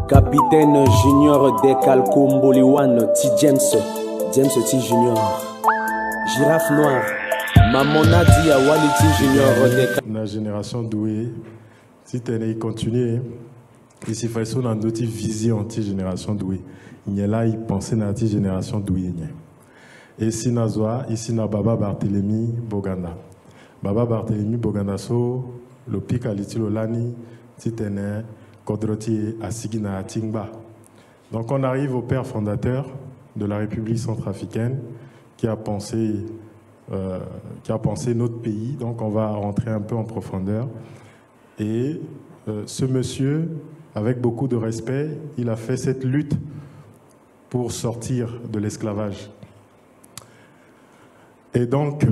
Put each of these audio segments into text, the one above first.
Capitaine Junior de Kalkumboliwan, T. James T. Junior. Girafe Noire, Mamona Dia Waliti Junior de la génération douée, si tu es continué, ici il faut une autre vision de génération douée. Il y a là, il pensait à la génération douée. Et ici, ici, Baba Barthélemy Boganda. Baba Barthélemy Boganda, le pic à l'Itilolani, si tu es Kodroti Asigina Tingba. Donc on arrive au père fondateur de la République centrafricaine qui a pensé notre pays. Donc on va rentrer un peu en profondeur. Et ce monsieur, avec beaucoup de respect, il a fait cette lutte pour sortir de l'esclavage. Et donc,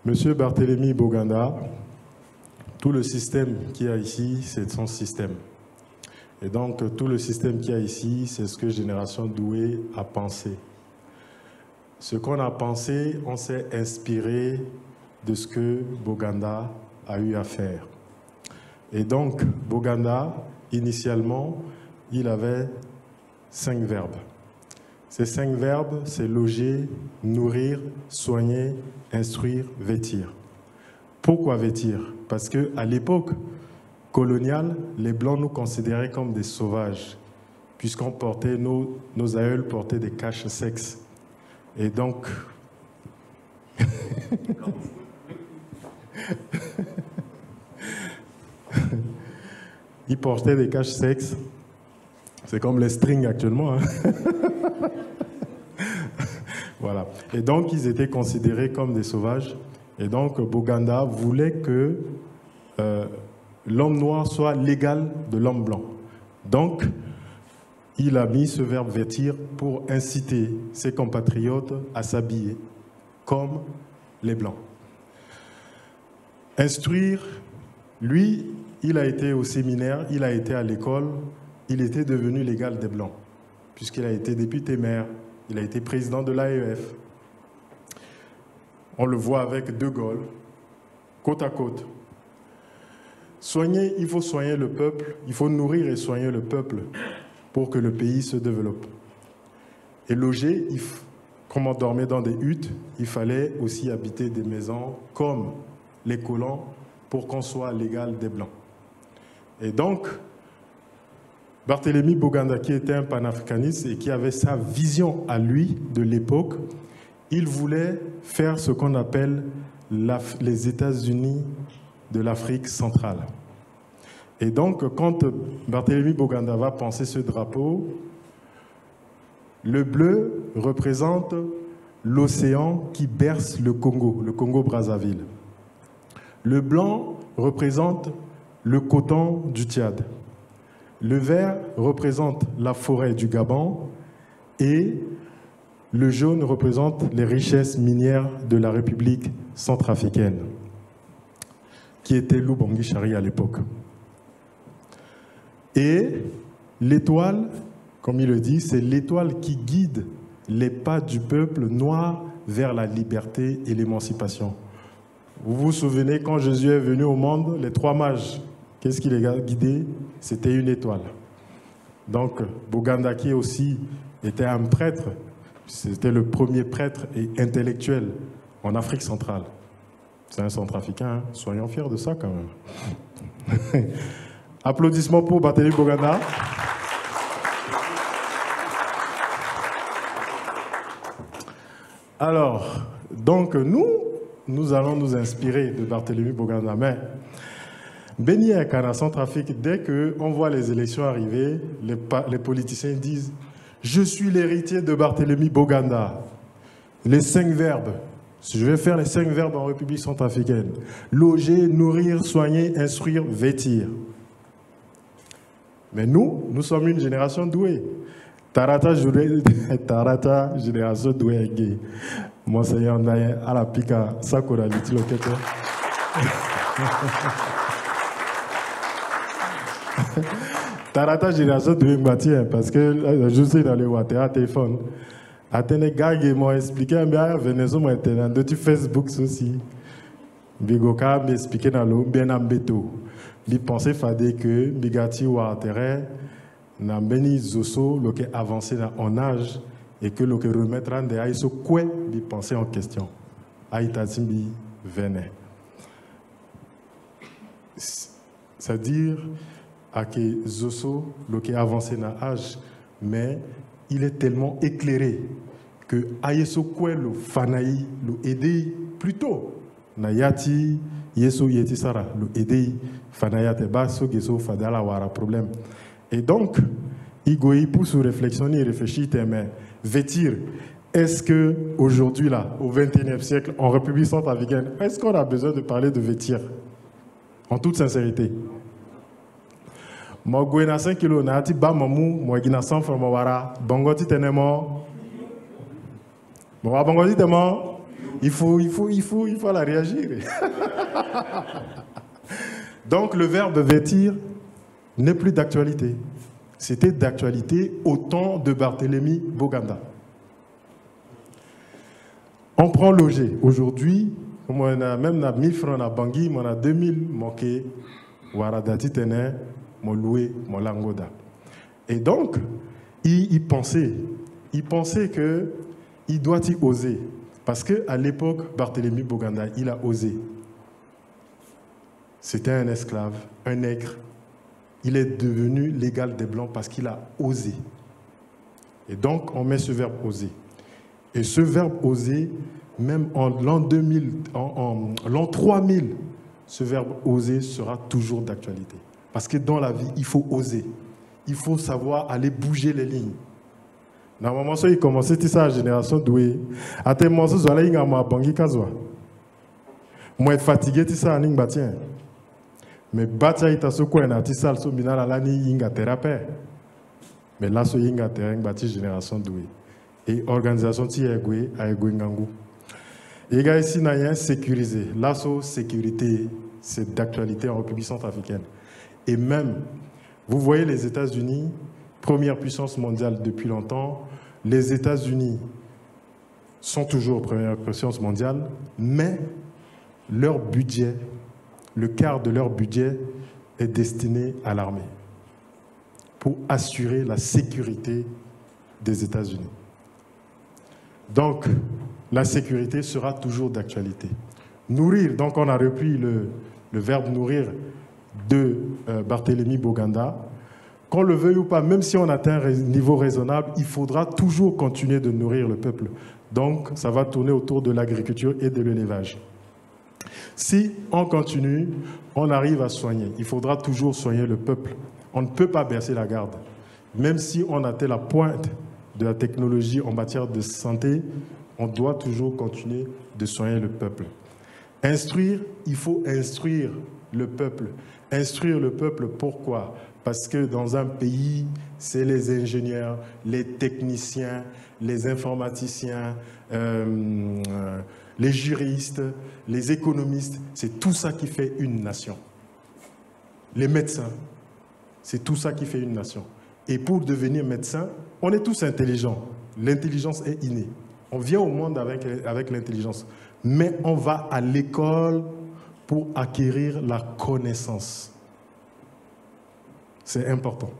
monsieur Barthélemy Boganda, tout le système qu'il y a ici, c'est son système. Et donc, tout le système qu'il y a ici, c'est ce que Génération Douée a pensé. Ce qu'on a pensé, on s'est inspiré de ce que Boganda a eu à faire. Et donc, Boganda, initialement, il avait 5 verbes. Ces 5 verbes, c'est loger, nourrir, soigner, instruire, vêtir. Pourquoi vêtir? Parce qu'à l'époque coloniale, les Blancs nous considéraient comme des sauvages, puisqu'on portait, nos aïeuls portaient des caches-sexes. Et donc, ils portaient des caches-sexes. C'est comme les strings actuellement. Hein. Voilà. Et donc, ils étaient considérés comme des sauvages. Et donc, Boganda voulait que l'homme noir soit l'égal de l'homme blanc. Donc, il a mis ce verbe vêtir pour inciter ses compatriotes à s'habiller comme les blancs. Instruire, lui, il a été au séminaire, il a été à l'école, il était devenu l'égal des blancs, puisqu'il a été député maire, il a été président de l'AEF. On le voit avec De Gaulle, côte à côte. Soigner, il faut soigner le peuple, il faut nourrir et soigner le peuple pour que le pays se développe. Et loger, comme on dormait dans des huttes, il fallait aussi habiter des maisons comme les colons pour qu'on soit l'égal des Blancs. Et donc, Barthélemy Boganda, qui était un panafricaniste et qui avait sa vision à lui de l'époque, il voulait faire ce qu'on appelle les États-Unis de l'Afrique centrale. Et donc, quand Barthélemy Boganda va penser ce drapeau, le bleu représente l'océan qui berce le Congo-Brazzaville. Le blanc représente le coton du Tchad. Le vert représente la forêt du Gabon et le jaune représente les richesses minières de la République centrafricaine, qui était Lubangui-Chari à l'époque. Et l'étoile, comme il le dit, c'est l'étoile qui guide les pas du peuple noir vers la liberté et l'émancipation. Vous vous souvenez, quand Jésus est venu au monde, les 3 mages, qu'est-ce qui les a guidés? C'était une étoile. Donc, Boganda, qui aussi était un prêtre, c'était le premier prêtre et intellectuel en Afrique centrale. C'est un centrafricain, hein? Soyons fiers de ça quand même. Applaudissements pour Barthélemy Boganda. Alors, donc nous allons nous inspirer de Barthélemy Boganda. Mais Béni et Kana Centrafrique, dès qu'on voit les élections arriver, les politiciens disent « Je suis l'héritier de Barthélemy Boganda ». Les 5 verbes. Je vais faire les 5 verbes en République centrafricaine. Loger, nourrir, soigner, instruire, vêtir. Mais nous sommes une génération douée. Tarata, génération douée. Monseigneur Naye, à la pika, Sakura, l'utilokete. Tarata, génération douée, parce que je suis dans le water, téléphone. Atene gage m'a expliqué, mais Venezuela m'a été dans Facebook aussi. Bigoka m'a expliqué dans le bien ambeto. bi pensé fade que bigati wa terrain na beni zoso lo que avancé en âge et que lo que remettre en de so quoi bi penser en question aïta timbi venet. C'est-à-dire à que zoso lo que avancé na âge mais il est tellement éclairé que aïso quoi lo fanaï lo aider plutôt na yati yeso yeti sara lo aider fanayate baso geso fadala wara problème. Et donc, Igoï pousse aux réflexions, il réfléchit, mais vêtir, est-ce qu'aujourd'hui, là, au XXIe siècle, en République centrafricaine, est-ce qu'on a besoin de parler de vêtir? En toute sincérité. Moi, je suis 5 kilos, je suis moi, je suis 100 francs, Bangoti tenemo. Bangoti tenemo. Il faut la réagir. Donc, le verbe vêtir n'est plus d'actualité. C'était d'actualité au temps de Barthélemy Boganda. On prend loger. Aujourd'hui, on a même 1000 francs à Bangui, on a 2000 manqués, Waradati Tene, mon loué, mon langoda. Et donc, il pensait qu'il doit y oser. Parce qu'à l'époque, Barthélemy Boganda, il a osé. C'était un esclave, un nègre. Il est devenu l'égal des Blancs parce qu'il a osé. Et donc, on met ce verbe oser. Et ce verbe oser, même en l'an 2000, en l'an 3000, ce verbe oser sera toujours d'actualité. Parce que dans la vie, il faut oser. Il faut savoir aller bouger les lignes. Normalement, il commençait ça à la génération douée. À tes moments, je vais aller bangi kazwa. Moi, fatigué, ça à batien. Mais batia ita soko na tisal so minala lani inga thérapie. Mais là so inga terrain bati génération douée. Et organisation ti egwe a egwe ngangu. Et gars ici na rien sécurisé. Là so sécurité c'est d'actualité en République centrafricaine. Et même vous voyez les États-Unis, première puissance mondiale depuis longtemps, les États-Unis sont toujours première puissance mondiale, mais leur budget, le quart de leur budget est destiné à l'armée pour assurer la sécurité des États-Unis. Donc, la sécurité sera toujours d'actualité. Nourrir, donc on a repris le verbe nourrir de Barthélemy Boganda. Qu'on le veuille ou pas, même si on atteint un niveau raisonnable, il faudra toujours continuer de nourrir le peuple. Donc, ça va tourner autour de l'agriculture et de l'élevage. Si on continue, on arrive à soigner. Il faudra toujours soigner le peuple. On ne peut pas baisser la garde. Même si on atteint la pointe de la technologie en matière de santé, on doit toujours continuer de soigner le peuple. Instruire, il faut instruire le peuple. Instruire le peuple, pourquoi? Parce que dans un pays, c'est les ingénieurs, les techniciens, les informaticiens, les juristes, les économistes, c'est tout ça qui fait une nation. Les médecins, c'est tout ça qui fait une nation. Et pour devenir médecin, on est tous intelligents. L'intelligence est innée. On vient au monde avec l'intelligence. Mais on va à l'école pour acquérir la connaissance. C'est important.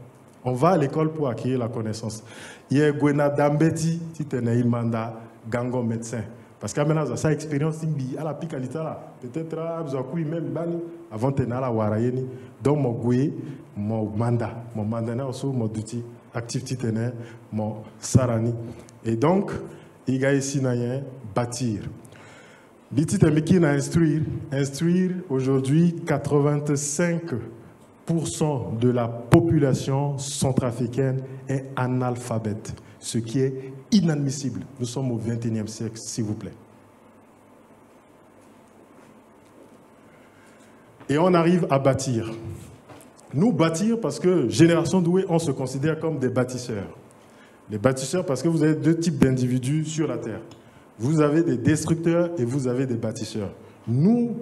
On va à l'école pour acquérir la connaissance. Il y a Gwena Dambeti, si tu es un mandat, gango médecin. Parce que maintenant, ça expérience, à la picalité, peut-être, même avant de la warayeni. Donc, mon mandat, aussi, mon outil, activité, mon sarani. Et donc, il y a ici, bâtir. Instruire, aujourd'hui, 85% de la population centrafricaine est analphabète, ce qui est inadmissible. Nous sommes au XXIe siècle, s'il vous plaît. Et on arrive à bâtir. Nous bâtir parce que Génération Douée, on se considère comme des bâtisseurs. Les bâtisseurs parce que vous avez deux types d'individus sur la Terre. Vous avez des destructeurs et vous avez des bâtisseurs. Nous,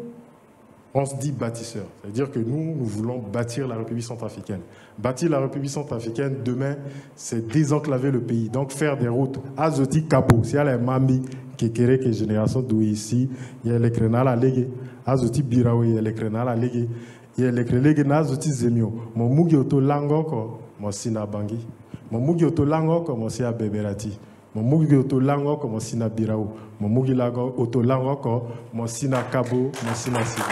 on se dit bâtisseurs. C'est-à-dire que nous voulons bâtir la République centrafricaine. Bâtir la République centrafricaine, demain, c'est désenclaver le pays. Donc, faire des routes. Azoti Kabo, si elle est Mambi, qui est Génération Douée ici, il y a les crénales à léguer. azuti birawe elekre na la legi elekre legi na azuti zemio mo mugi oto lango ko mo sina bangi mo mugi oto lango ko mo sia beberati mo mugi oto lango ko mo sina birawo mo mugi lago oto lango ko mo sina kabo mo sina sigo.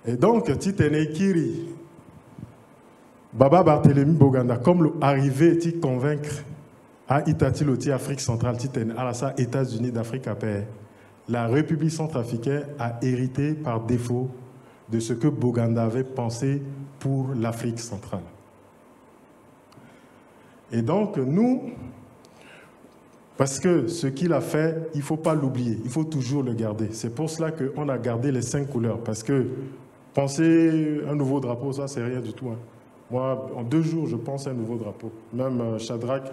Et donc, Titene Kiri, Baba Barthélemy Boganda, comme arrivé à convaincre à Itati Afrique centrale, Titene Alassa, États-Unis d'Afrique à paix, la République centrafricaine a hérité par défaut de ce que Boganda avait pensé pour l'Afrique centrale. Et donc, nous, parce que ce qu'il a fait, il ne faut pas l'oublier, il faut toujours le garder. C'est pour cela qu'on a gardé les 5 couleurs, parce que penser un nouveau drapeau, ça, c'est rien du tout. Hein. Moi, en 2 jours, je pense à un nouveau drapeau. Même Shadrach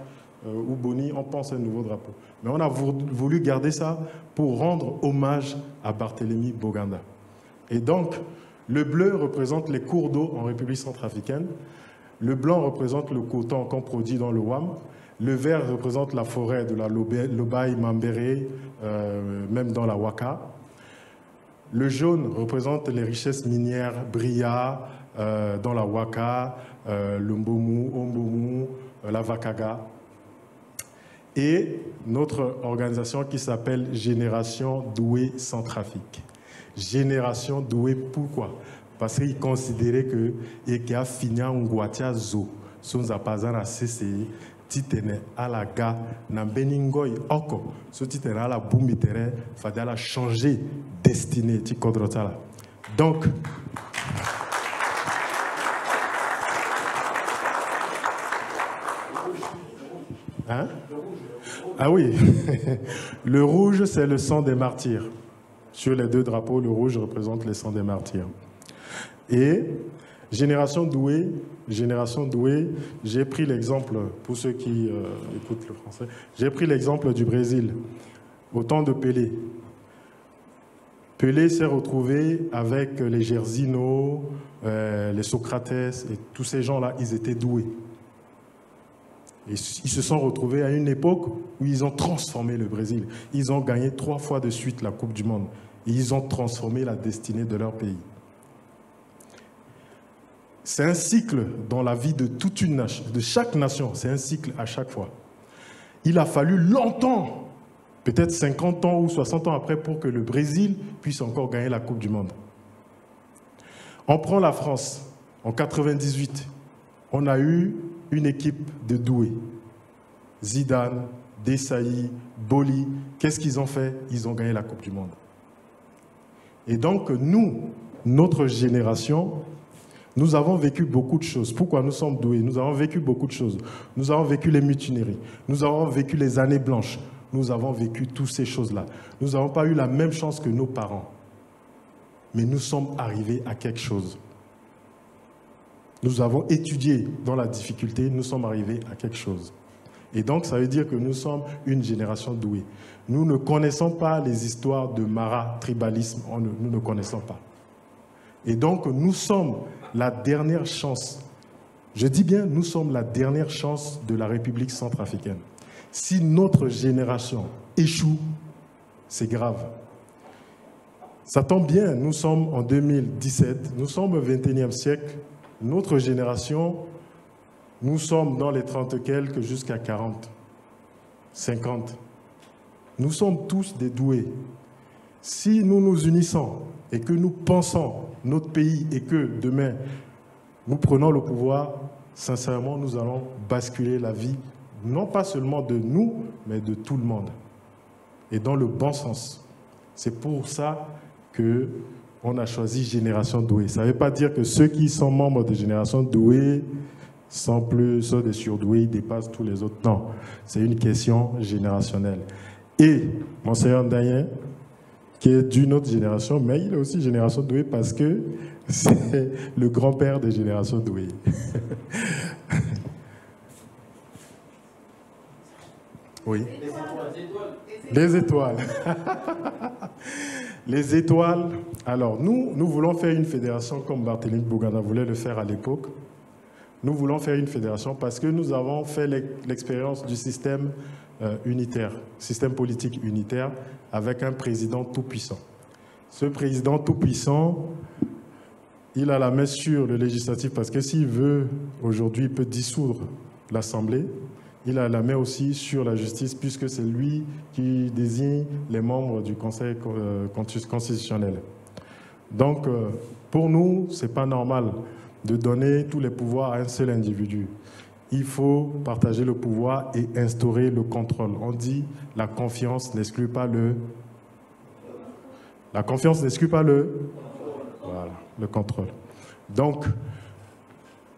ou Boni, on pense à un nouveau drapeau. Mais on a voulu garder ça pour rendre hommage à Barthélemy Boganda. Et donc, le bleu représente les cours d'eau en République centrafricaine. Le blanc représente le coton qu'on produit dans le WAM. Le vert représente la forêt de la Lobaye Mambéré, même dans la Waka. Le jaune représente les richesses minières Bria, dans la Waka, le Mbomu, Ombomu, la Vakaga. Et notre organisation qui s'appelle Génération Doué sans trafic. Génération Doué, pourquoi? Parce qu'il considérait que Eka Finia Ngwatia Zo, son zapazana CCI, titene à la ga, n'ambeningoy oko, ce titene à la boumitere, fallait changer destinée, ti kodrotala. Donc, hein? Ah oui, le rouge c'est le sang des martyrs. Sur les 2 drapeaux, le rouge représente le sang des martyrs. Et Génération Doué, j'ai pris l'exemple, pour ceux qui écoutent le français, j'ai pris l'exemple du Brésil, au temps de Pelé. Pelé s'est retrouvé avec les Gersino, les Socrates, et tous ces gens-là, ils étaient doués. Et ils se sont retrouvés à une époque où ils ont transformé le Brésil. Ils ont gagné 3 fois de suite la Coupe du Monde. Et ils ont transformé la destinée de leur pays. C'est un cycle dans la vie de toute une nation, de chaque nation, c'est un cycle à chaque fois. Il a fallu longtemps, peut-être 50 ans ou 60 ans après, pour que le Brésil puisse encore gagner la Coupe du Monde. On prend la France, en 98, on a eu une équipe de doués. Zidane, Desailly, Boli, qu'est-ce qu'ils ont fait? Ils ont gagné la Coupe du Monde. Et donc nous, notre génération, nous avons vécu beaucoup de choses. Pourquoi nous sommes doués? Nous avons vécu beaucoup de choses. Nous avons vécu les mutineries. Nous avons vécu les années blanches. Nous avons vécu toutes ces choses-là. Nous n'avons pas eu la même chance que nos parents. Mais nous sommes arrivés à quelque chose. Nous avons étudié dans la difficulté, nous sommes arrivés à quelque chose. Et donc, ça veut dire que nous sommes une génération douée. Nous ne connaissons pas les histoires de Mara, tribalisme, nous ne connaissons pas. Et donc, nous sommes la dernière chance. Je dis bien, nous sommes la dernière chance de la République centrafricaine. Si notre génération échoue, c'est grave. Ça tombe bien, nous sommes en 2017, nous sommes au XXIe siècle. Notre génération, nous sommes dans les 30 quelques jusqu'à 40, 50. Nous sommes tous des doués. Si nous nous unissons et que nous pensons notre pays et que demain, nous prenons le pouvoir, sincèrement, nous allons basculer la vie, non pas seulement de nous, mais de tout le monde. Et dans le bon sens. C'est pour ça qu'on a choisi Génération Douée. Ça ne veut pas dire que ceux qui sont membres de Génération Douée sont des surdoués, ils dépassent tous les autres. Non, c'est une question générationnelle. Et Monseigneur Ndayen, qui est d'une autre génération, mais il est aussi Génération Douée parce que c'est le grand-père des Générations Douées. Oui. Les étoiles. Les étoiles. Alors, nous voulons faire une fédération comme Barthélemy Boganda voulait le faire à l'époque. Nous voulons faire une fédération parce que nous avons fait l'expérience du système unitaire, système politique unitaire, avec un président tout-puissant. Ce président tout-puissant, il a la main sur le législatif parce que s'il veut, aujourd'hui, il peut dissoudre l'Assemblée. Il a la main aussi sur la justice puisque c'est lui qui désigne les membres du Conseil constitutionnel. Donc, pour nous, ce n'est pas normal de donner tous les pouvoirs à un seul individu. Il faut partager le pouvoir et instaurer le contrôle. On dit la confiance n'exclut pas le... La confiance n'exclut pas le... Voilà, le contrôle. Donc,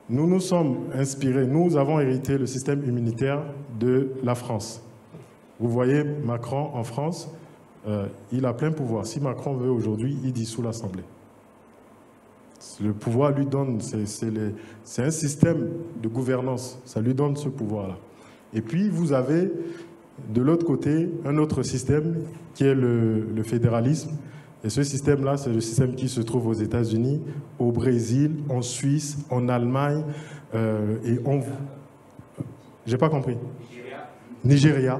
nous nous sommes inspirés, nous avons hérité le système immunitaire de la France. Vous voyez Macron en France, il a plein pouvoir. Si Macron veut aujourd'hui, il dissout l'Assemblée. Le pouvoir lui donne, c'est un système de gouvernance, ça lui donne ce pouvoir-là. Et puis vous avez de l'autre côté un autre système qui est le fédéralisme. Et ce système-là, c'est le système qui se trouve aux États-Unis, au Brésil, en Suisse, en Allemagne, et on... J'ai pas compris. Nigeria.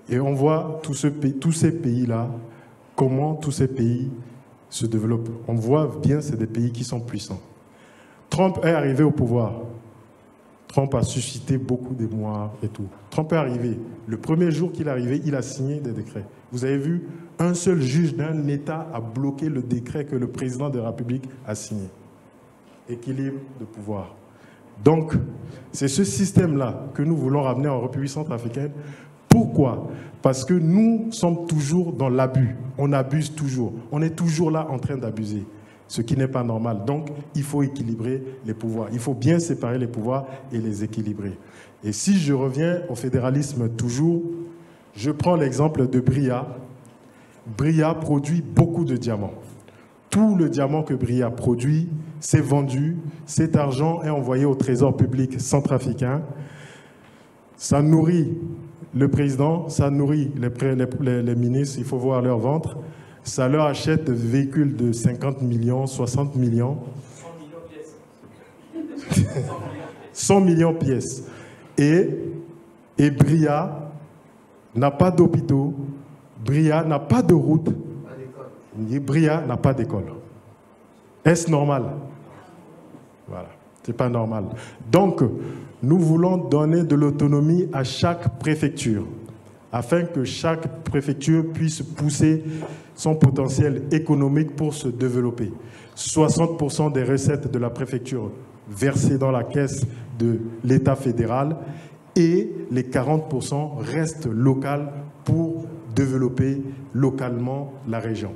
Et on voit tous ces pays-là, comment tous ces pays se développent. On voit bien, c'est des pays qui sont puissants. Trump est arrivé au pouvoir. Trump a suscité beaucoup d'émoi et tout. Trump est arrivé. Le premier jour qu'il est arrivé, il a signé des décrets. Vous avez vu, un seul juge d'un État a bloqué le décret que le président de la République a signé. Équilibre de pouvoir. Donc, c'est ce système-là que nous voulons ramener en République centrafricaine. Pourquoi? Parce que nous sommes toujours dans l'abus. On abuse toujours. On est toujours là en train d'abuser, ce qui n'est pas normal. Donc, il faut équilibrer les pouvoirs. Il faut bien séparer les pouvoirs et les équilibrer. Et si je reviens au fédéralisme toujours, je prends l'exemple de Bria. Bria produit beaucoup de diamants. Tout le diamant que Bria produit, c'est vendu. Cet argent est envoyé au trésor public centrafricain. Ça nourrit le président, ça nourrit les ministres, il faut voir leur ventre. Ça leur achète des véhicules de 50 millions, 60 millions. 100 millions de pièces. Et Bria n'a pas d'hôpitaux, Bria n'a pas de route, Bria n'a pas d'école. Est-ce normal? Voilà, c'est pas normal. Donc, nous voulons donner de l'autonomie à chaque préfecture, afin que chaque préfecture puisse pousser son potentiel économique pour se développer. 60% des recettes de la préfecture versées dans la caisse de l'État fédéral et les 40% restent locales pour développer localement la région.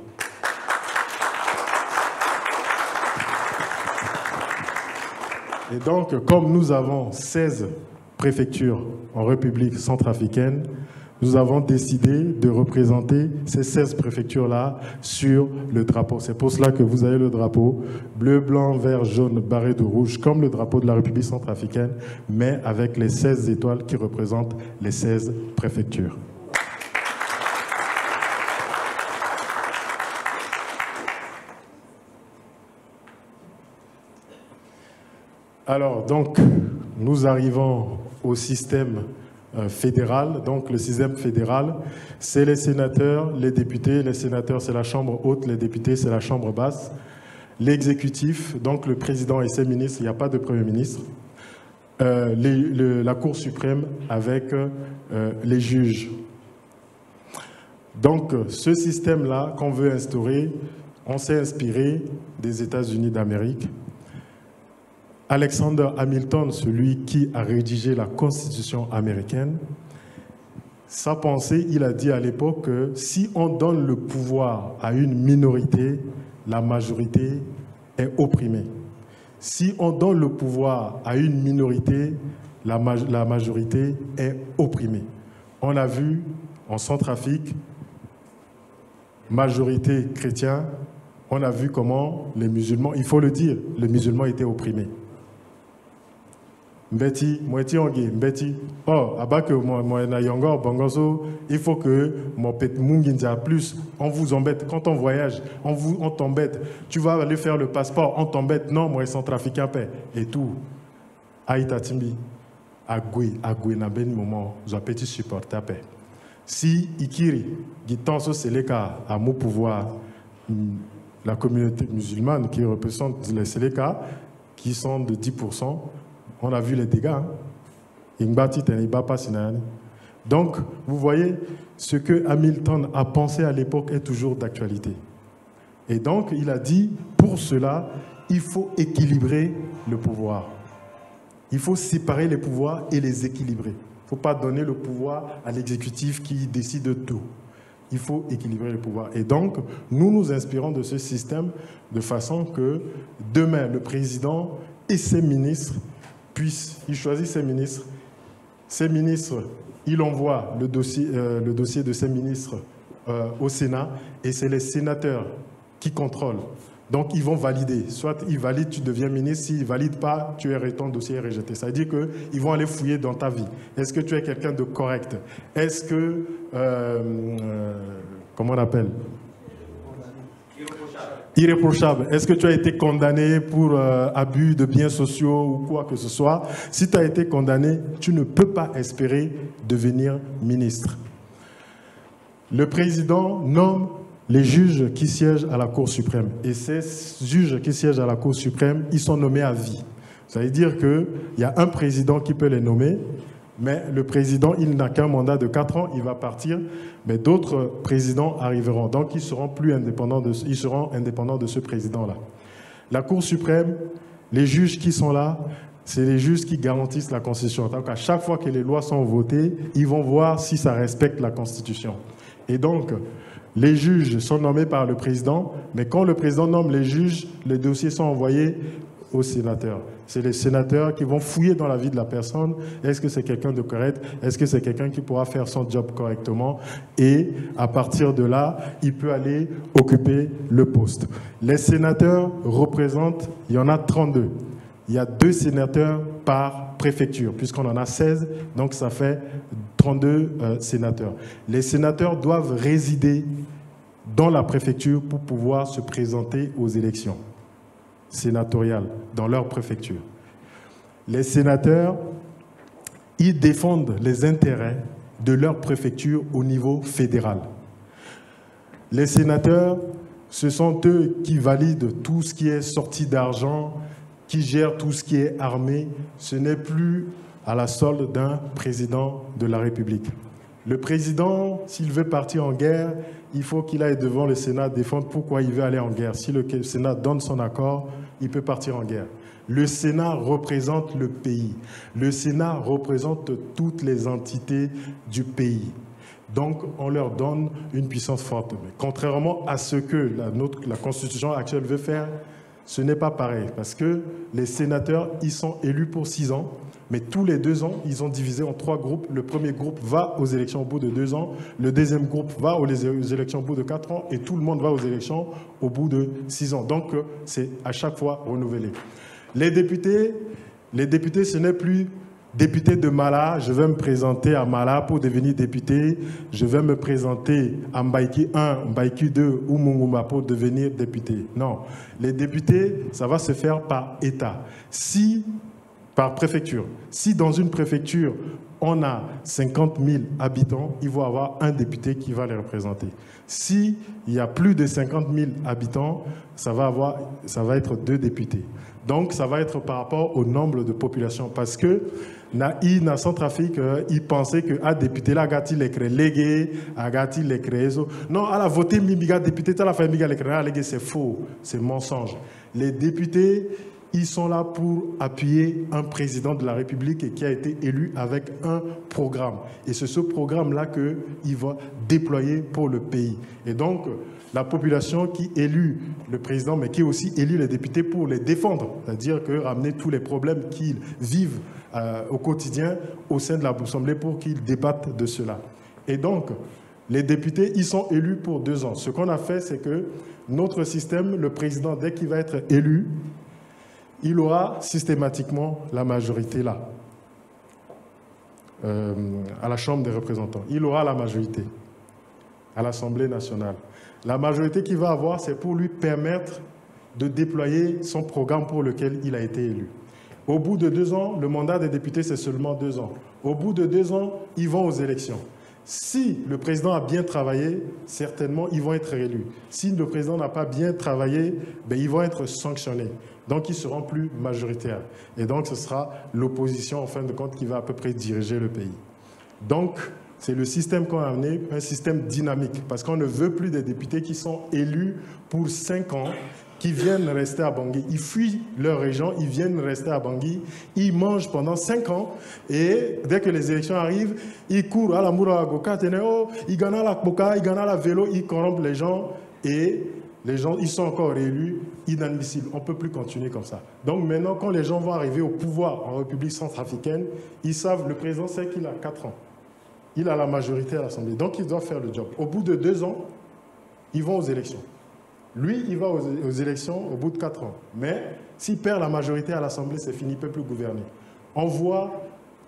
Et donc, comme nous avons 16 préfectures en République centrafricaine, nous avons décidé de représenter ces 16 préfectures-là sur le drapeau. C'est pour cela que vous avez le drapeau bleu, blanc, vert, jaune, barré de rouge, comme le drapeau de la République centrafricaine, mais avec les 16 étoiles qui représentent les 16 préfectures. Alors, donc, nous arrivons au système fédéral. Donc, le système fédéral, c'est les sénateurs, les députés. Les sénateurs, c'est la chambre haute, les députés, c'est la chambre basse. L'exécutif, donc le président et ses ministres, il n'y a pas de premier ministre. La Cour suprême avec les juges. Donc, ce système-là qu'on veut instaurer, on s'est inspiré des États-Unis d'Amérique. Alexander Hamilton, celui qui a rédigé la Constitution américaine, sa pensée, il a dit à l'époque que si on donne le pouvoir à une minorité, la majorité est opprimée. Si on donne le pouvoir à une minorité, la majorité est opprimée. On l'a vu en Centrafrique, majorité chrétienne, on a vu comment les musulmans, il faut le dire, les musulmans étaient opprimés. Mbeti, moiti ongi, mbeti. Oh, abak moi na yongor bongoso, il faut que mon pet munginja plus, on vous embête quand on voyage, on t'embête. Tu vas aller faire le passeport, on t'embête. Non, moi centrafricain paix et tout. Aïta timbi, agui na ben moment, j'ai petit supporter paix. Si Ikiri, Gitanso Seleka, a mon pouvoir, la communauté musulmane qui représente les Seleka, qui sont de 10%, on a vu les dégâts. Donc, vous voyez, ce que Hamilton a pensé à l'époque est toujours d'actualité. Et donc, il a dit, pour cela, il faut équilibrer le pouvoir. Il faut séparer les pouvoirs et les équilibrer. Il ne faut pas donner le pouvoir à l'exécutif qui décide de tout. Il faut équilibrer les pouvoirs. Et donc, nous nous inspirons de ce système de façon que demain, le président et ses ministres puissent, il choisit ses ministres, il envoie le dossier de ses ministres au Sénat et c'est les sénateurs qui contrôlent. Donc, ils vont valider. Soit ils valident, tu deviens ministre. S'ils ne valident pas, ton dossier est rejeté. Ça veut dire qu'ils vont aller fouiller dans ta vie. Est-ce que tu es quelqu'un de correct? Est-ce que... comment on appelle? Irréprochable. Est-ce que tu as été condamné pour abus de biens sociaux ou quoi que ce soit? Si tu as été condamné, tu ne peux pas espérer devenir ministre. Le président nomme les juges qui siègent à la Cour suprême. Et ces juges qui siègent à la Cour suprême, ils sont nommés à vie. Ça veut dire qu'il y a un président qui peut les nommer, mais le président, il n'a qu'un mandat de 4 ans, il va partir, mais d'autres présidents arriveront. Donc, ils seront indépendants de ce président-là. La Cour suprême, les juges qui sont là, c'est les juges qui garantissent la Constitution. Donc, à chaque fois que les lois sont votées, ils vont voir si ça respecte la Constitution. Et donc, les juges sont nommés par le président, mais quand le président nomme les juges, les dossiers sont envoyés aux sénateurs. C'est les sénateurs qui vont fouiller dans la vie de la personne. Est-ce que c'est quelqu'un de correct? Est-ce que c'est quelqu'un qui pourra faire son job correctement? Et à partir de là, il peut aller occuper le poste. Les sénateurs représentent, il y en a 32. Il y a 2 sénateurs par préfecture, puisqu'on en a 16, donc ça fait 32 sénateurs. Les sénateurs doivent résider dans la préfecture pour pouvoir se présenter aux élections sénatoriales dans leur préfecture. Les sénateurs, ils défendent les intérêts de leur préfecture au niveau fédéral. Les sénateurs, ce sont eux qui valident tout ce qui est sortie d'argent, qui gèrent tout ce qui est armé. Ce n'est plus à la solde d'un président de la République. Le président, s'il veut partir en guerre, il faut qu'il aille devant le Sénat défendre pourquoi il veut aller en guerre. Si le Sénat donne son accord, il peut partir en guerre. Le Sénat représente le pays. Le Sénat représente toutes les entités du pays. Donc, on leur donne une puissance forte. Mais contrairement à ce que la Constitution actuelle veut faire, ce n'est pas pareil, parce que les sénateurs, ils sont élus pour 6 ans, mais tous les 2 ans, ils ont divisé en 3 groupes. Le premier groupe va aux élections au bout de 2 ans, le deuxième groupe va aux élections au bout de 4 ans, et tout le monde va aux élections au bout de 6 ans. Donc, c'est à chaque fois renouvelé. Les députés, ce n'est plus député de Mala, je vais me présenter à Mala pour devenir député, je vais me présenter à Mbaïki 1, Mbaïki 2 ou Munguma pour devenir député. Non, les députés, ça va se faire par État. Par préfecture. Si dans une préfecture, on a 50 000 habitants, il va y avoir un député qui va les représenter. S'il y a plus de 50 000 habitants, ça va être 2 députés. Donc, ça va être par rapport au nombre de population. Parce que, dans Centrafrique, ils pensaient que à député, là, gâti les créés, à gâti les créés. Non, à la voter, miga député, à la fin, miga les créés, c'est faux, c'est mensonge. Les députés, ils sont là pour appuyer un président de la République qui a été élu avec un programme. Et c'est ce programme-là qu'il va déployer pour le pays. Et donc, la population qui élit le président, mais qui aussi élit les députés pour les défendre, c'est-à-dire que ramener tous les problèmes qu'ils vivent au quotidien au sein de l'Assemblée pour qu'ils débattent de cela. Et donc, les députés, ils sont élus pour 2 ans. Ce qu'on a fait, c'est que notre système, le président, dès qu'il va être élu, il aura systématiquement la majorité là, à la Chambre des représentants. Il aura la majorité à l'Assemblée nationale. La majorité qu'il va avoir, c'est pour lui permettre de déployer son programme pour lequel il a été élu. Au bout de 2 ans, le mandat des députés, c'est seulement 2 ans. Au bout de 2 ans, ils vont aux élections. Si le président a bien travaillé, certainement, ils vont être réélus. Si le président n'a pas bien travaillé, ben, ils vont être sanctionnés. Donc, ils ne seront plus majoritaires. Et donc, ce sera l'opposition, en fin de compte, qui va à peu près diriger le pays. Donc, c'est le système qu'on a amené, un système dynamique, parce qu'on ne veut plus des députés qui sont élus pour 5 ans, qui viennent rester à Bangui. Ils fuient leur région, ils viennent rester à Bangui, ils mangent pendant 5 ans, et dès que les élections arrivent, ils courent à la Mouragoka, ils gagnent à la Boka, ils gagnent à la vélo, ils corrompent les gens, et les gens, ils sont encore réélus, inadmissibles. On ne peut plus continuer comme ça. Donc maintenant, quand les gens vont arriver au pouvoir en République centrafricaine, ils savent, le président sait qu'il a 4 ans. Il a la majorité à l'Assemblée, donc il doit faire le job. Au bout de 2 ans, ils vont aux élections. Lui, il va aux élections au bout de 4 ans. Mais s'il perd la majorité à l'Assemblée, c'est fini, il ne peut plus gouverner. On voit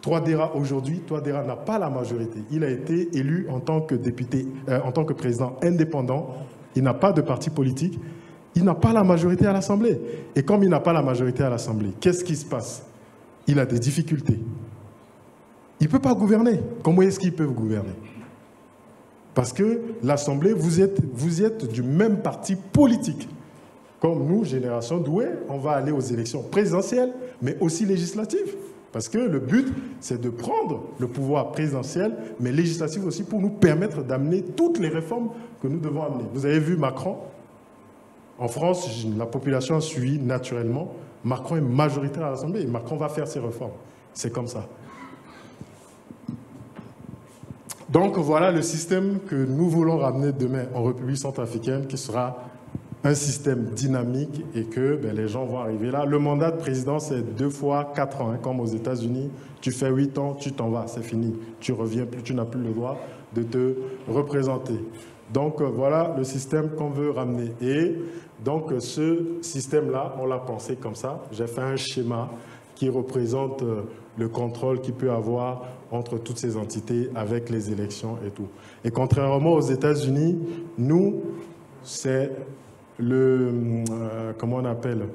Touadéra aujourd'hui, Touadéra n'a pas la majorité. Il a été élu en tant que député, en tant que président indépendant. Il n'a pas de parti politique. Il n'a pas la majorité à l'Assemblée. Et comme il n'a pas la majorité à l'Assemblée, qu'est-ce qui se passe? Il a des difficultés. Il ne peut pas gouverner. Comment est-ce qu'ils peuvent gouverner? Parce que l'Assemblée, vous êtes du même parti politique. Comme nous, Génération Doué, on va aller aux élections présidentielles, mais aussi législatives. Parce que le but, c'est de prendre le pouvoir présidentiel, mais législatif aussi, pour nous permettre d'amener toutes les réformes que nous devons amener. Vous avez vu Macron? En France, la population suit naturellement. Macron est majoritaire à l'Assemblée et Macron va faire ses réformes. C'est comme ça. Donc voilà le système que nous voulons ramener demain en République centrafricaine, qui sera un système dynamique et que les gens vont arriver là. Le mandat de président, c'est 2 fois 4 ans, hein, comme aux États-Unis. Tu fais 8 ans, tu t'en vas, c'est fini. Tu reviens plus, tu n'as plus le droit de te représenter. Donc voilà le système qu'on veut ramener. Et donc ce système-là, on l'a pensé comme ça. J'ai fait un schéma qui représente le contrôle qu'il peut avoir entre toutes ces entités avec les élections et tout. Et contrairement aux États-Unis, nous, c'est le... comment on appelle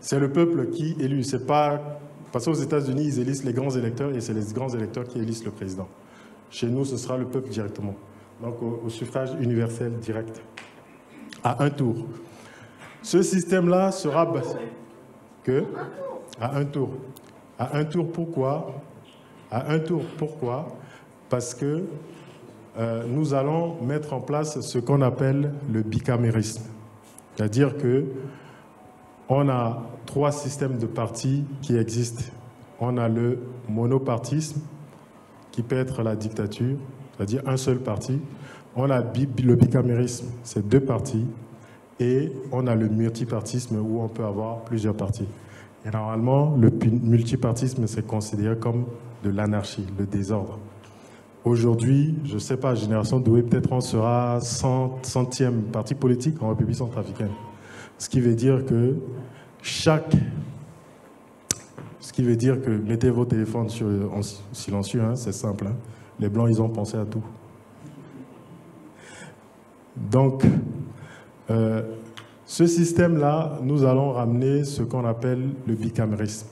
c'est le peuple qui élit. C'est pas... Parce qu'aux États-Unis, ils élisent les grands électeurs et c'est les grands électeurs qui élisent le président. Chez nous, ce sera le peuple directement. Donc au suffrage universel direct. À un tour. Ce système-là sera... À un tour. À un tour, pourquoi? À un tour, pourquoi? Parce que nous allons mettre en place ce qu'on appelle le bicamérisme. C'est-à-dire qu'on a 3 systèmes de partis qui existent. On a le monopartisme, qui peut être la dictature, c'est-à-dire un seul parti. On a le bicamérisme, c'est 2 partis. Et on a le multipartisme où on peut avoir plusieurs partis. Et normalement, le multipartisme, c'est considéré comme de l'anarchie, le désordre. Aujourd'hui, je ne sais pas, Génération Doué, peut-être on sera 100e parti politique en République centrafricaine. Ce qui veut dire que mettez vos téléphones en silencieux, hein, c'est simple. Hein. Les Blancs, ils ont pensé à tout. Donc, ce système-là, nous allons ramener ce qu'on appelle le bicamérisme.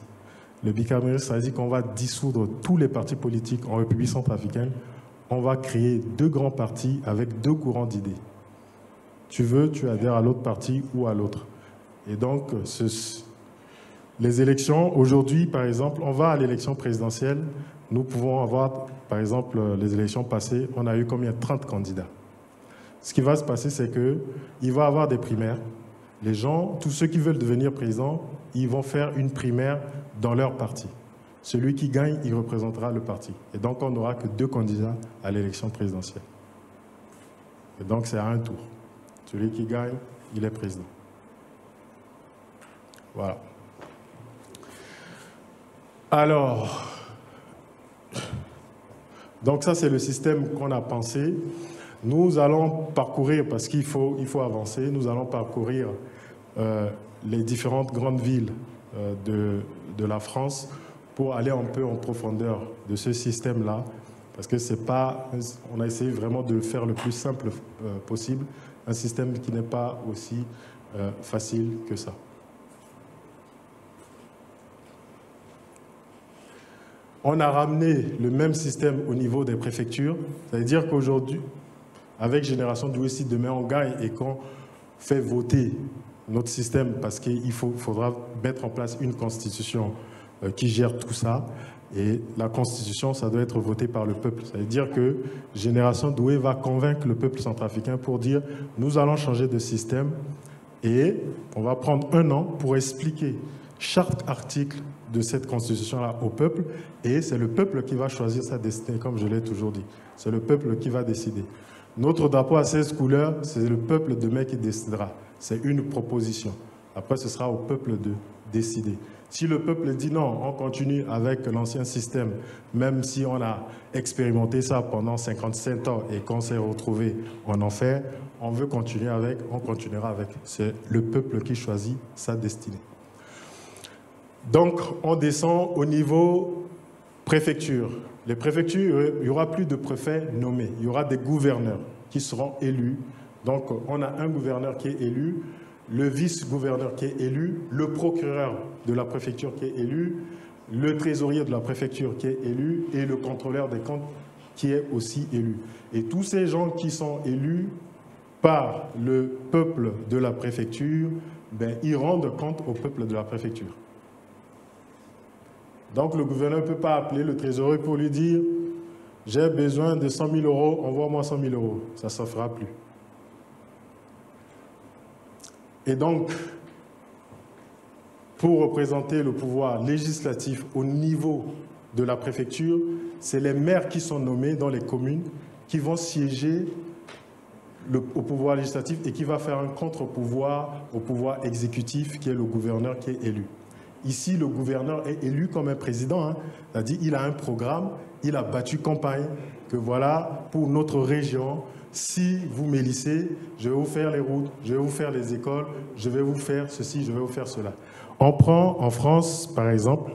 Le bicamérisme, ça veut dire qu'on va dissoudre tous les partis politiques en République centrafricaine. On va créer 2 grands partis avec 2 courants d'idées. Tu veux, tu adhères à l'autre parti ou à l'autre. Et donc, les élections, aujourd'hui, par exemple, on va à l'élection présidentielle. Nous pouvons avoir, par exemple, les élections passées, on a eu combien? 30 candidats. Ce qui va se passer, c'est qu'il va y avoir des primaires. Les gens, tous ceux qui veulent devenir président, ils vont faire une primaire dans leur parti. Celui qui gagne, il représentera le parti. Et donc, on n'aura que 2 candidats à l'élection présidentielle. Et donc, c'est à un tour. Celui qui gagne, il est président. Voilà. Alors, donc ça, c'est le système qu'on a pensé. Nous allons parcourir, parce qu'il faut avancer, nous allons parcourir les différentes grandes villes de la France pour aller un peu en profondeur de ce système-là, parce que c'est pas, on a essayé vraiment de le faire le plus simple possible, un système qui n'est pas aussi facile que ça. On a ramené le même système au niveau des préfectures. Ça veut dire qu'aujourd'hui, avec Génération Doué, si demain on gagne et qu'on fait voter notre système, parce qu'il faudra mettre en place une constitution qui gère tout ça, et la constitution, ça doit être voté par le peuple. Ça veut dire que Génération Doué va convaincre le peuple centrafricain pour dire « nous allons changer de système » et on va prendre 1 an pour expliquer chaque article de cette constitution-là au peuple, et c'est le peuple qui va choisir sa destinée, comme je l'ai toujours dit. C'est le peuple qui va décider. Notre drapeau à 16 couleurs, c'est le peuple demain qui décidera. C'est une proposition. Après, ce sera au peuple de décider. Si le peuple dit non, on continue avec l'ancien système, même si on a expérimenté ça pendant 57 ans et qu'on s'est retrouvé en enfer, on veut continuer avec, on continuera avec. C'est le peuple qui choisit sa destinée. Donc, on descend au niveau préfecture. Les préfectures, il n'y aura plus de préfets nommés. Il y aura des gouverneurs qui seront élus. Donc, on a un gouverneur qui est élu, le vice-gouverneur qui est élu, le procureur de la préfecture qui est élu, le trésorier de la préfecture qui est élu et le contrôleur des comptes qui est aussi élu. Et tous ces gens qui sont élus par le peuple de la préfecture, ben, ils rendent compte au peuple de la préfecture. Donc le gouverneur ne peut pas appeler le trésorier pour lui dire « j'ai besoin de 100 000 €, envoie-moi 100 000 €. Ça ne se fera plus. Et donc, pour représenter le pouvoir législatif au niveau de la préfecture, c'est les maires qui sont nommés dans les communes qui vont siéger au pouvoir législatif et qui va faire un contre-pouvoir au pouvoir exécutif qui est le gouverneur qui est élu. Ici, le gouverneur est élu comme un président, c'est-à-dire il a un programme, il a battu campagne, que voilà, pour notre région, si vous m'élissez, je vais vous faire les routes, je vais vous faire les écoles, je vais vous faire ceci, je vais vous faire cela. On prend en France, par exemple,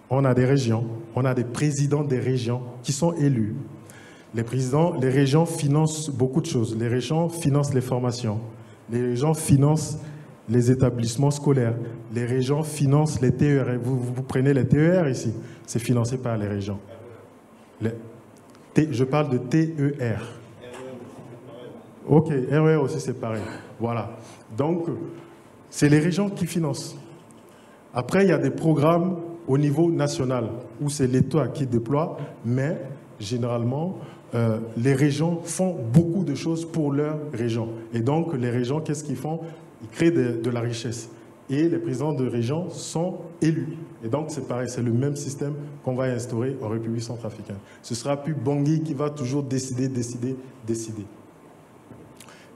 on a des régions, on a des présidents des régions qui sont élus. Les régions financent beaucoup de choses. Les régions financent les formations, les régions financent les établissements scolaires, les régions financent les TER. Vous prenez les TER ici, c'est financé par les régions. Je parle de TER. Ok, RER aussi c'est pareil. Voilà. Donc, c'est les régions qui financent. Après, il y a des programmes au niveau national où c'est l'État qui déploie, mais généralement, les régions font beaucoup de choses pour leur région. Et donc, les régions, qu'est-ce qu'ils font? Ils créent de la richesse. Et les présidents de région sont élus. Et donc, c'est pareil, c'est le même système qu'on va instaurer en République centrafricaine. Ce ne sera plus Bangui qui va toujours décider.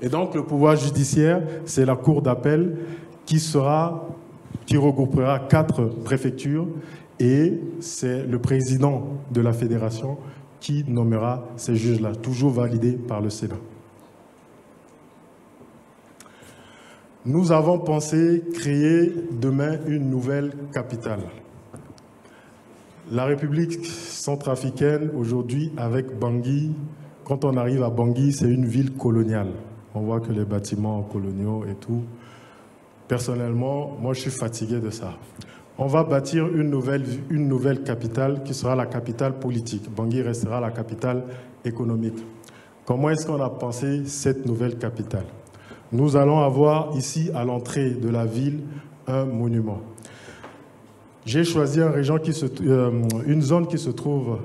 Et donc, le pouvoir judiciaire, c'est la cour d'appel qui regroupera 4 préfectures et c'est le président de la fédération qui nommera ces juges-là, toujours validés par le Sénat. Nous avons pensé créer demain une nouvelle capitale. La République centrafricaine, aujourd'hui, avec Bangui, quand on arrive à Bangui, c'est une ville coloniale. On voit que les bâtiments coloniaux et tout. Personnellement, moi, je suis fatigué de ça. On va bâtir une nouvelle capitale qui sera la capitale politique. Bangui restera la capitale économique. Comment est-ce qu'on a pensé cette nouvelle capitale? Nous allons avoir ici, à l'entrée de la ville, un monument. J'ai choisi une zone qui se trouve,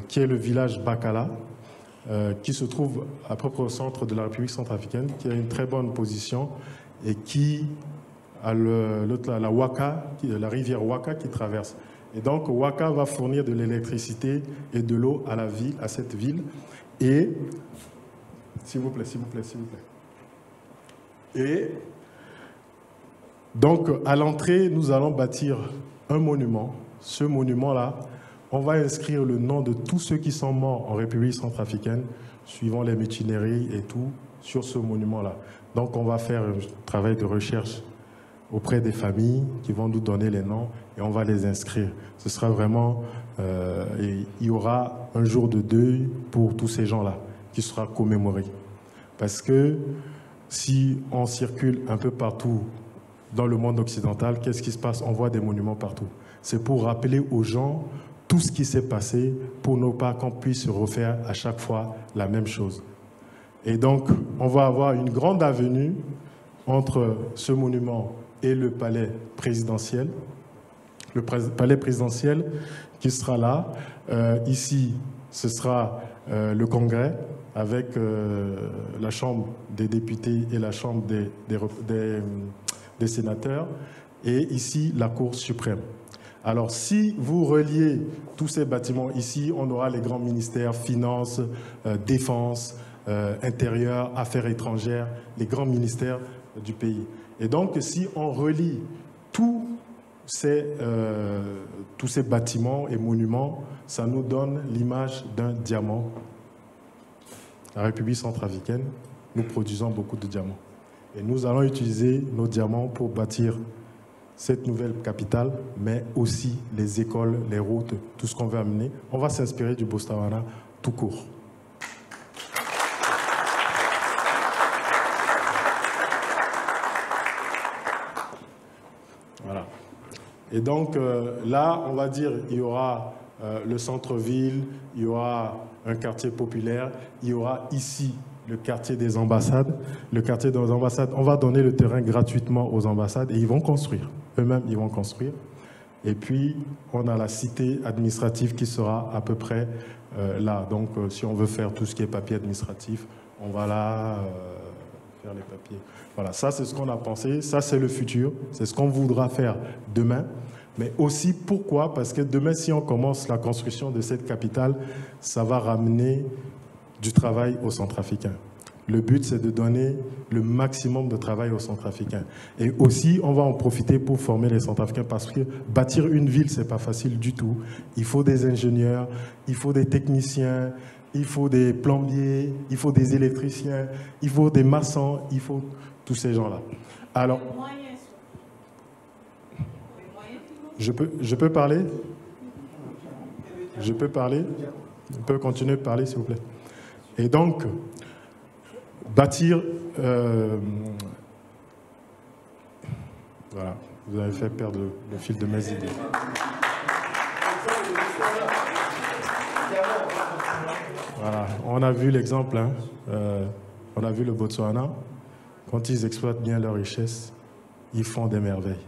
qui est le village Bakala, qui se trouve à peu près au centre de la République centrafricaine, qui a une très bonne position et qui a la rivière Ouaka qui traverse. Et donc, Ouaka va fournir de l'électricité et de l'eau à la ville, à cette ville. Et, s'il vous plaît. Et donc, à l'entrée, nous allons bâtir un monument. Ce monument-là, on va inscrire le nom de tous ceux qui sont morts en République centrafricaine, suivant les mutineries et tout, sur ce monument-là. Donc, on va faire un travail de recherche auprès des familles qui vont nous donner les noms et on va les inscrire. Ce sera vraiment... il y aura un jour de deuil pour tous ces gens-là qui sera commémoré. Parce que si on circule un peu partout dans le monde occidental, qu'est-ce qui se passe? On voit des monuments partout. C'est pour rappeler aux gens tout ce qui s'est passé pour ne pas qu'on puisse refaire à chaque fois la même chose. Et donc, on va avoir une grande avenue entre ce monument et le palais présidentiel. Le palais présidentiel qui sera là. Ici, ce sera le Congrès avec la Chambre des députés et la Chambre des sénateurs. Et ici, la Cour suprême. Alors, si vous reliez tous ces bâtiments ici, on aura les grands ministères, finances, défense, intérieur, affaires étrangères, les grands ministères du pays. Et donc, si on relie tous ces bâtiments et monuments, ça nous donne l'image d'un diamant. La République centrafricaine, nous produisons beaucoup de diamants. Et nous allons utiliser nos diamants pour bâtir cette nouvelle capitale, mais aussi les écoles, les routes, tout ce qu'on veut amener. On va s'inspirer du Botswana tout court. Voilà. Et donc là, on va dire, il y aura le centre-ville, il y aura un quartier populaire, il y aura ici le quartier des ambassades. Le quartier des ambassades, on va donner le terrain gratuitement aux ambassades et ils vont construire. Eux-mêmes, ils vont construire. Et puis, on a la cité administrative qui sera à peu près là. Donc, si on veut faire tout ce qui est papier administratif, on va là faire les papiers. Voilà, ça, c'est ce qu'on a pensé. Ça, c'est le futur. C'est ce qu'on voudra faire demain. Mais aussi, pourquoi? Parce que demain, si on commence la construction de cette capitale, ça va ramener du travail aux Centrafricains. Le but, c'est de donner le maximum de travail aux Centrafricains. Et aussi, on va en profiter pour former les Centrafricains parce que bâtir une ville, c'est pas facile du tout. Il faut des ingénieurs, il faut des techniciens, il faut des plombiers, il faut des électriciens, il faut des maçons, il faut tous ces gens-là. Alors, je peux parler? Je peux parler? Je peux continuer de parler, s'il vous plaît? Et donc, bâtir... voilà, vous avez fait perdre le fil de mes idées. Voilà, on a vu l'exemple, hein, on a vu le Botswana. Quand ils exploitent bien leurs richesses, ils font des merveilles.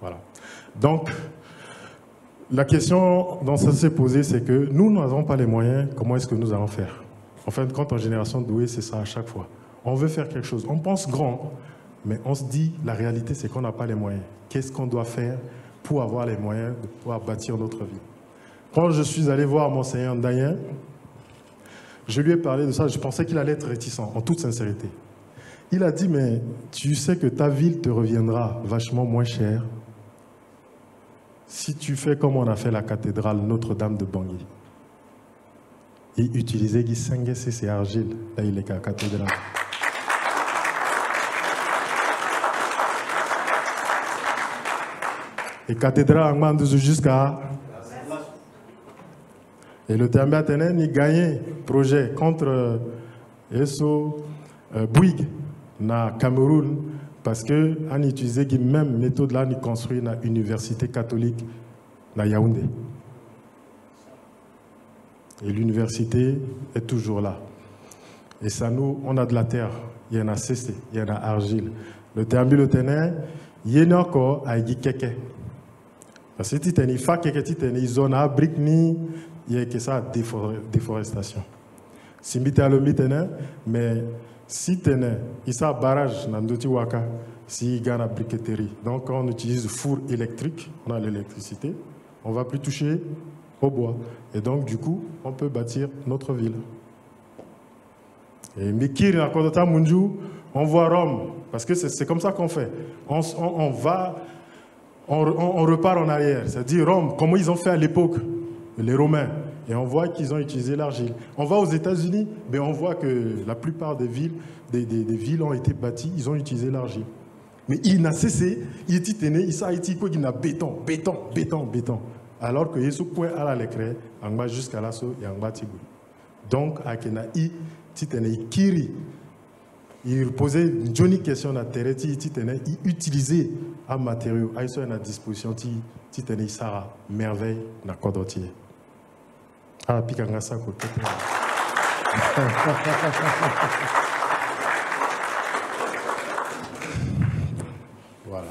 Voilà. Donc, la question dont ça s'est posée, c'est que nous n'avons pas les moyens, comment est-ce que nous allons faire? En fin de compte, en génération douée, c'est ça à chaque fois. On veut faire quelque chose, on pense grand, mais on se dit, la réalité, c'est qu'on n'a pas les moyens. Qu'est-ce qu'on doit faire pour avoir les moyens de pouvoir bâtir notre vie? Quand je suis allé voir Monseigneur Ndayen, je lui ai parlé de ça, je pensais qu'il allait être réticent, en toute sincérité. Il a dit, mais tu sais que ta ville te reviendra vachement moins cher si tu fais comme on a fait la cathédrale Notre-Dame de Bangui. Et utiliser Guy Senghese, c'est argile. Là, il est qu'à la cathédrale. Et cathédrale, on jusqu'à... Et le Tambiatenen, il gagnait projet contre Esso Bouygues, na Cameroun, parce qu'on utilisait la même méthode là, on construit une université catholique na Yaoundé. Et l'université est toujours là. Et ça, nous, on a de la terre, il y en a cessé, il y en a argile. Le Tambiatenen, il y en a encore à Guikeke. Parce que si tu as une zone à Brikni, il y a que ça, déforestation. Si tu as le mitene, mais si tu as un barrage dans le Waka, si il y a une briqueterie. Donc, on utilise le four électrique, on a l'électricité, on ne va plus toucher au bois. Et donc, du coup, on peut bâtir notre ville. Et Mikir, on voit Rome, parce que c'est comme ça qu'on fait. On repart en arrière. C'est-à-dire Rome, comment ils ont fait à l'époque, les Romains. Et on voit qu'ils ont utilisé l'argile. On va aux États-Unis, mais on voit que la plupart des villes, des villes ont été bâties, ils ont utilisé l'argile. Mais il n'a cessé, il était téné, il a été quoi, il a béton. Alors que Yesu point à la lecré, on va jusqu'à l'assaut et on va tibou. Donc, à Kenaï, titene kiri, il posait une jolie question à terre, il utilisait un matériau, il soit à disposition, il tenait ça merveille dans le code entier. Ah, puis quand ça côté. Voilà.